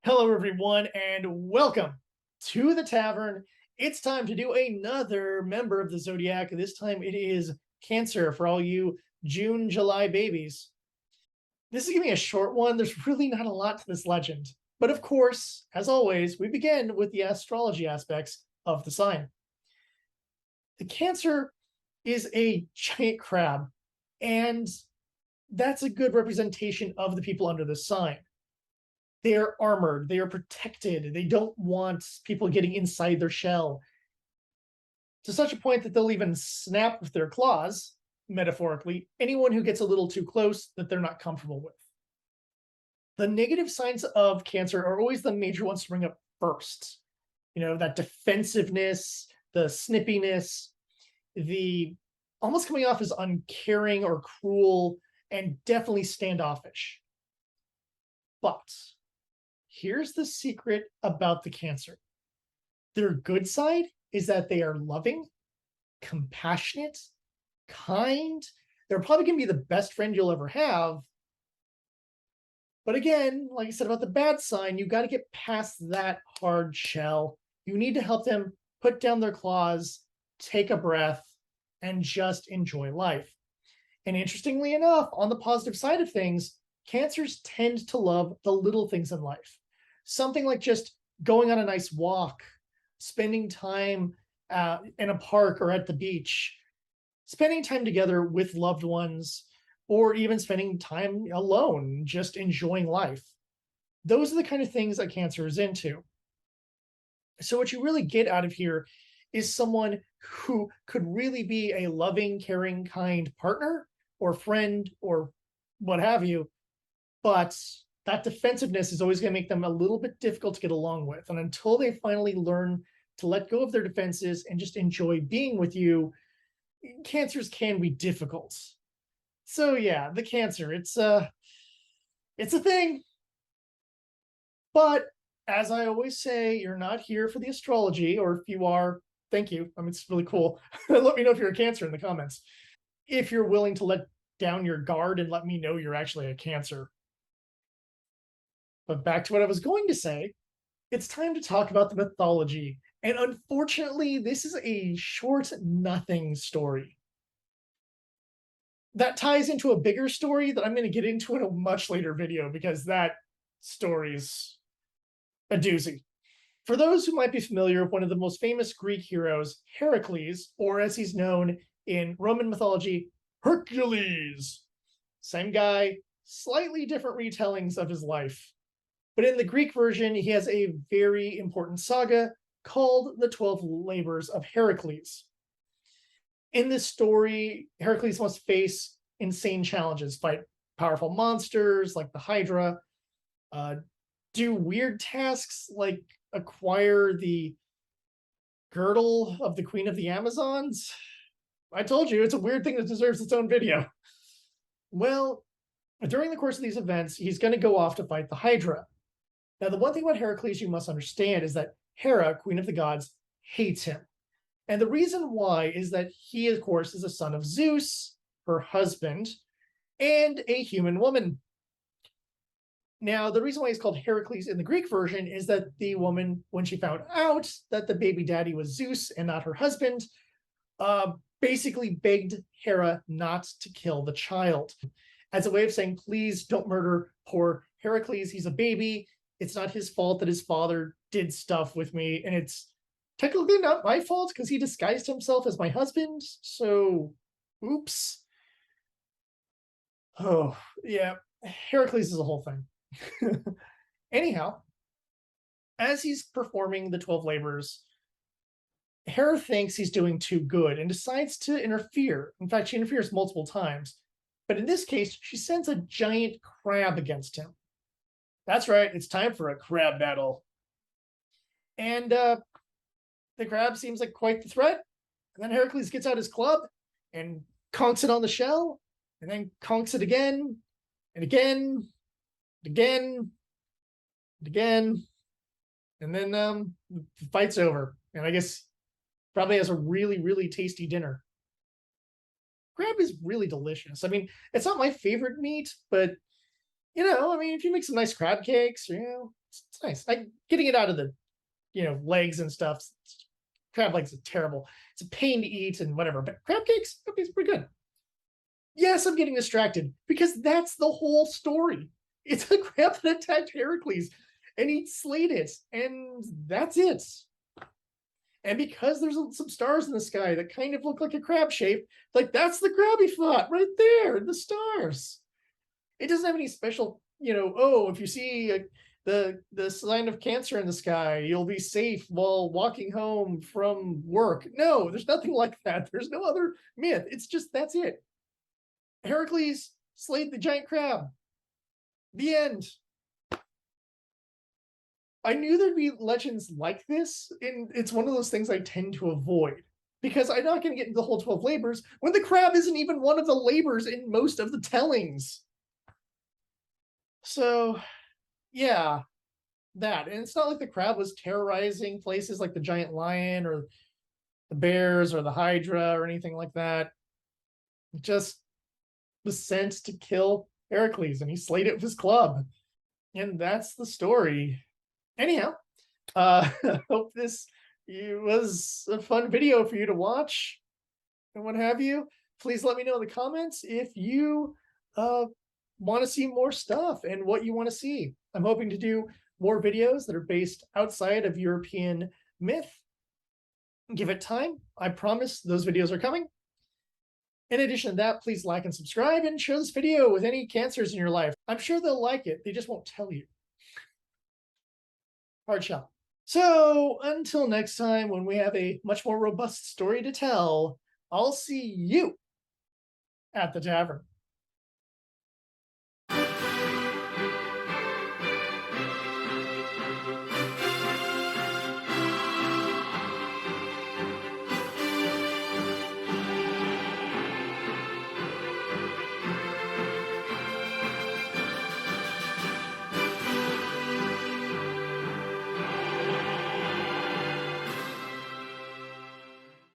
Hello, everyone, and welcome to the Tavern. It's time to do another member of the Zodiac. This time it is Cancer for all you June, July babies. This is going to be a short one. There's really not a lot to this legend. But of course, as always, we begin with the astrology aspects of the sign. The Cancer is a giant crab, and that's a good representation of the people under the sign. They are armored, they are protected, they don't want people getting inside their shell to such a point that they'll even snap with their claws, metaphorically, anyone who gets a little too close that they're not comfortable with. The negative signs of Cancer are always the major ones to bring up first. You know, that defensiveness, the snippiness, the almost coming off as uncaring or cruel, and definitely standoffish. But here's the secret about the Cancer. Their good side is that they are loving, compassionate, kind. They're probably going to be the best friend you'll ever have. But again, like I said about the bad sign, you got to get past that hard shell. You need to help them put down their claws, take a breath, and just enjoy life. And interestingly enough, on the positive side of things, Cancers tend to love the little things in life. Something like just going on a nice walk, spending time in a park or at the beach, spending time together with loved ones, or even spending time alone, just enjoying life. Those are the kind of things that Cancer is into. So what you really get out of here is someone who could really be a loving, caring, kind partner or friend or what have you, but that defensiveness is always going to make them a little bit difficult to get along with. And until they finally learn to let go of their defenses and just enjoy being with you, Cancers can be difficult. So yeah, the Cancer, it's a thing. But as I always say, you're not here for the astrology, or if you are, thank you. I mean, it's really cool. Let me know if you're a Cancer in the comments. If you're willing to let down your guard and let me know you're actually a Cancer. But back to what I was going to say, it's time to talk about the mythology. And unfortunately, this is a short nothing story that ties into a bigger story that I'm going to get into in a much later video because that story's a doozy. For those who might be familiar with one of the most famous Greek heroes, Heracles, or as he's known in Roman mythology, Hercules. Same guy, slightly different retellings of his life. But in the Greek version, he has a very important saga called the 12 Labors of Heracles. In this story, Heracles must face insane challenges, fight powerful monsters like the Hydra, do weird tasks like acquire the girdle of the Queen of the Amazons. I told you, it's a weird thing that deserves its own video. Well, during the course of these events, he's going to go off to fight the Hydra. Now, the one thing about Heracles you must understand is that Hera, Queen of the Gods, hates him. And the reason why is that he, of course, is a son of Zeus, her husband, and a human woman. Now, the reason why he's called Heracles in the Greek version is that the woman, when she found out that the baby daddy was Zeus and not her husband, basically begged Hera not to kill the child as a way of saying, please don't murder poor Heracles. He's a baby. It's not his fault that his father did stuff with me. And it's technically not my fault because he disguised himself as my husband. So, oops. Oh, yeah. Heracles is a whole thing. Anyhow, as he's performing the 12 labors, Hera thinks he's doing too good and decides to interfere. In fact, she interferes multiple times. But in this case, she sends a giant crab against him. That's right, it's time for a crab battle. And the crab seems like quite the threat. And then Heracles gets out his club and conks it on the shell, and then conks it again, and again, and again, and again. And then the fight's over. And I guess probably has a really, really tasty dinner. Crab is really delicious. I mean, it's not my favorite meat, but you know, I mean, if you make some nice crab cakes, you know, It's nice. Getting it out of the legs and stuff. Crab legs is terrible. It's a pain to eat and whatever. But crab cakes, okay, it's pretty good. Yes, I'm getting distracted because that's the whole story. It's a crab that attacked Heracles and he slayed it, and that's it. And because there's some stars in the sky that kind of look like a crab shape, like that's the crab he fought right there, the stars. It doesn't have any special, oh, if you see the sign of Cancer in the sky, you'll be safe while walking home from work. No, there's nothing like that. There's no other myth. It's just that's it. Heracles slayed the giant crab. The end. I knew there'd be legends like this, and it's one of those things I tend to avoid because I'm not going to get into the whole 12 labors when the crab isn't even one of the labors in most of the tellings. So, yeah, that. And it's not like the crab was terrorizing places like the giant lion or the bears or the hydra or anything like that. It just was sent to kill Heracles, and he slayed it with his club. And that's the story. Anyhow, hope this was a fun video for you to watch and what have you. Please let me know in the comments if you want to see more stuff and what you want to see. I'm hoping to do more videos that are based outside of European myth. Give it time. I promise those videos are coming. In addition to that, please like and subscribe and share this video with any cancers in your life. I'm sure they'll like it. They just won't tell you. Hard shell. So until next time, when we have a much more robust story to tell, I'll see you at the tavern.